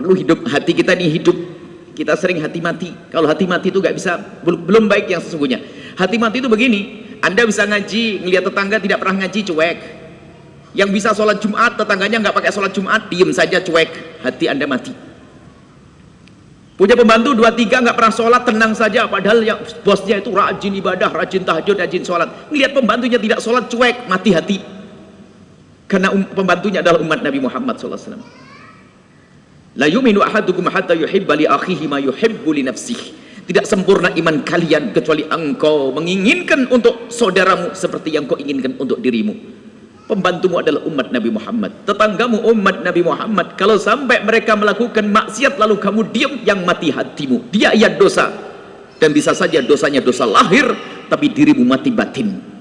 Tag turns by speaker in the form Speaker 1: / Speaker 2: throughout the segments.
Speaker 1: Perlu hidup, hati kita ini hidup. Kita sering hati mati. Kalau hati mati itu gak bisa, belum baik yang sesungguhnya. Hati mati itu begini, Anda bisa ngaji, ngelihat tetangga tidak pernah ngaji, cuek. Yang bisa sholat Jumat, tetangganya nggak pakai sholat Jumat, diem saja, cuek. Hati Anda mati. Punya pembantu 2-3 nggak pernah sholat, tenang saja, padahal yang bosnya itu rajin ibadah, rajin tahajud, rajin sholat. Ngelihat pembantunya tidak sholat, cuek, mati hati. Karena pembantunya adalah umat Nabi Muhammad SAW. La yu'minu ahadukum hatta yuhibba li akhihi ma yuhibbu li nafsihi. Tidak sempurna iman kalian kecuali engkau menginginkan untuk saudaramu seperti yang kau inginkan untuk dirimu. Pembantumu adalah umat Nabi Muhammad, tetanggamu umat Nabi Muhammad. Kalau sampai mereka melakukan maksiat lalu kamu diam, yang mati hatimu. Dia ia dosa, dan bisa saja dosanya dosa lahir, tapi dirimu mati batin.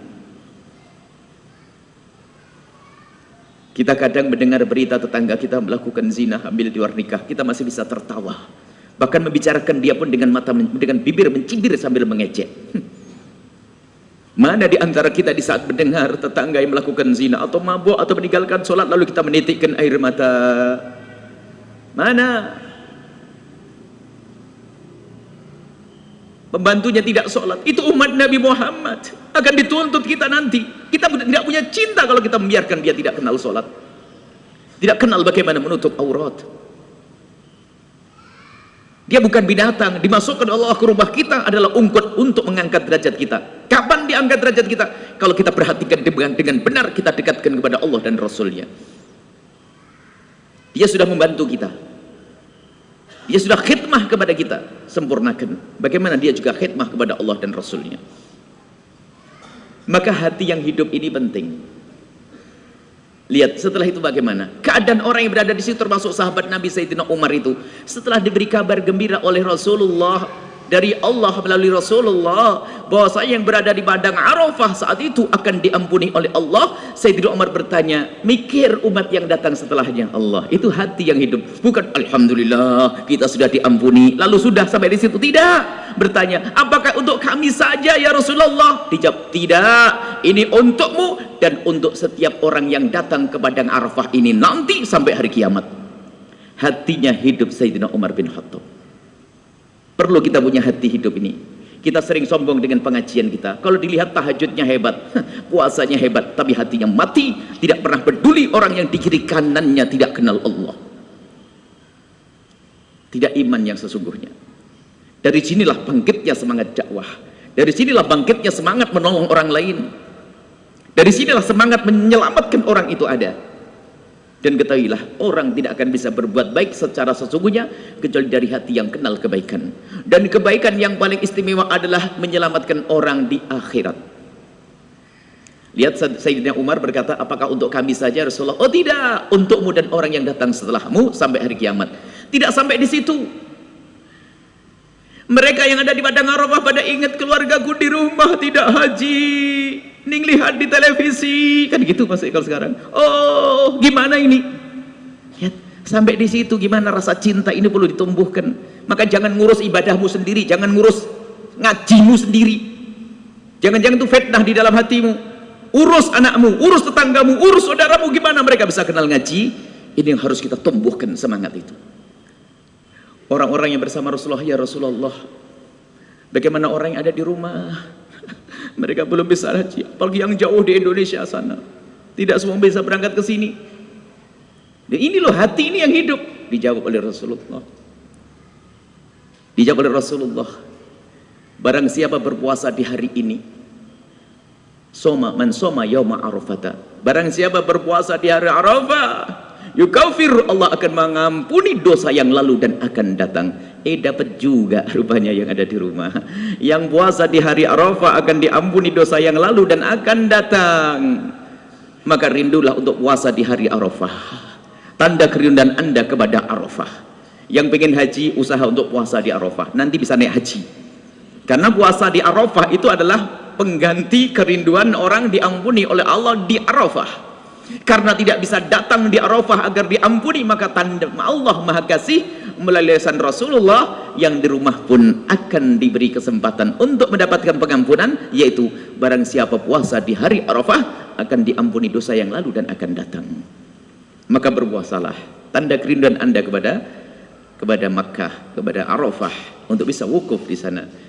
Speaker 1: Kita kadang mendengar berita tetangga kita melakukan zina, hamil di luar nikah, kita masih bisa tertawa, bahkan membicarakan dia pun dengan mata, dengan bibir mencibir sambil mengejek. Mana di antara kita di saat mendengar tetangga yang melakukan zina atau mabuk atau meninggalkan sholat lalu kita menitikkan air mata? Mana? Pembantunya tidak sholat, itu umat Nabi Muhammad, akan dituntut kita nanti. Kita tidak punya cinta kalau kita membiarkan dia tidak kenal sholat, tidak kenal bagaimana menutup aurat. Dia bukan binatang, dimasukkan Allah ke rumah kita adalah ungkut untuk mengangkat derajat kita. Kapan diangkat derajat kita? Kalau kita perhatikan dengan benar, kita dekatkan kepada Allah dan Rasulnya. Dia sudah membantu kita, dia sudah khidmah kepada kita, sempurnakan. Bagaimana dia juga khidmah kepada Allah dan Rasulnya. Maka hati yang hidup ini penting. Lihat setelah itu bagaimana keadaan orang yang berada di situ, termasuk sahabat Nabi Sayyidina Umar itu, setelah diberi kabar gembira oleh Rasulullah dari Allah melalui Rasulullah bahwasanya yang berada di padang Arafah saat itu akan diampuni oleh Allah, Sayyidina Umar bertanya, mikir umat yang datang setelahnya. Allah, itu hati yang hidup, bukan alhamdulillah kita sudah diampuni lalu sudah sampai di situ. Tidak, bertanya, apakah untuk kami saja ya Rasulullah? Dijawab, tidak, ini untukmu dan untuk setiap orang yang datang ke padang Arafah ini nanti sampai hari kiamat. Hatinya hidup Sayyidina Umar bin Khattab. Perlu kita punya hati hidup ini. Kita sering sombong dengan pengajian kita. Kalau dilihat tahajudnya hebat, puasanya hebat, tapi hatinya mati, tidak pernah peduli orang yang di kiri kanannya tidak kenal Allah. Tidak iman yang sesungguhnya. Dari sinilah bangkitnya semangat dakwah. Dari sinilah bangkitnya semangat menolong orang lain. Dari sinilah semangat menyelamatkan orang itu ada. Dan ketahuilah, orang tidak akan bisa berbuat baik secara sesungguhnya kecuali dari hati yang kenal kebaikan. Dan kebaikan yang paling istimewa adalah menyelamatkan orang di akhirat. Lihat Sayyidina Umar berkata, apakah untuk kami saja Rasulullah? Oh tidak, untukmu dan orang yang datang setelahmu sampai hari kiamat. Tidak sampai di situ. Mereka yang ada di padang Arafah pada ingat keluargaku di rumah tidak haji, ning lihat di televisi, kan gitu Mas Eko sekarang. Oh, gimana ini? Ya, sampai di situ gimana rasa cinta ini perlu ditumbuhkan. Maka jangan ngurus ibadahmu sendiri, jangan ngurus ngajimu sendiri. Jangan-jangan itu fitnah di dalam hatimu. Urus anakmu, urus tetanggamu, urus saudaramu, gimana mereka bisa kenal ngaji? Ini yang harus kita tumbuhkan semangat itu. Orang-orang yang bersama Rasulullah, ya Rasulullah, bagaimana orang yang ada di rumah? Mereka belum bisa haji, apalagi yang jauh di Indonesia sana. Tidak semua bisa berangkat ke sini. Dan ini loh hati ini yang hidup. Dijawab oleh Rasulullah. Dijawab oleh Rasulullah. Barang siapa berpuasa di hari ini, soma man soma yauma arafata. Barang siapa berpuasa di hari Arafah, yukafir, Allah akan mengampuni dosa yang lalu dan akan datang. Dapat juga rupanya yang ada di rumah. Yang puasa di hari Arafah akan diampuni dosa yang lalu dan akan datang. Maka rindulah untuk puasa di hari Arafah. Tanda kerinduan Anda kepada Arafah. Yang pengen haji, usaha untuk puasa di Arafah. Nanti bisa naik haji. Karena puasa di Arafah itu adalah pengganti kerinduan orang diampuni oleh Allah di Arafah. Karena tidak bisa datang di Arafah agar diampuni, maka tanda Allah Maha Kasih melalui lisan Rasulullah, yang di rumah pun akan diberi kesempatan untuk mendapatkan pengampunan, yaitu barang siapa puasa di hari Arafah akan diampuni dosa yang lalu dan akan datang. Maka berpuasalah, tanda kerinduan Anda kepada kepada Makkah, kepada Arafah untuk bisa wukuf di sana.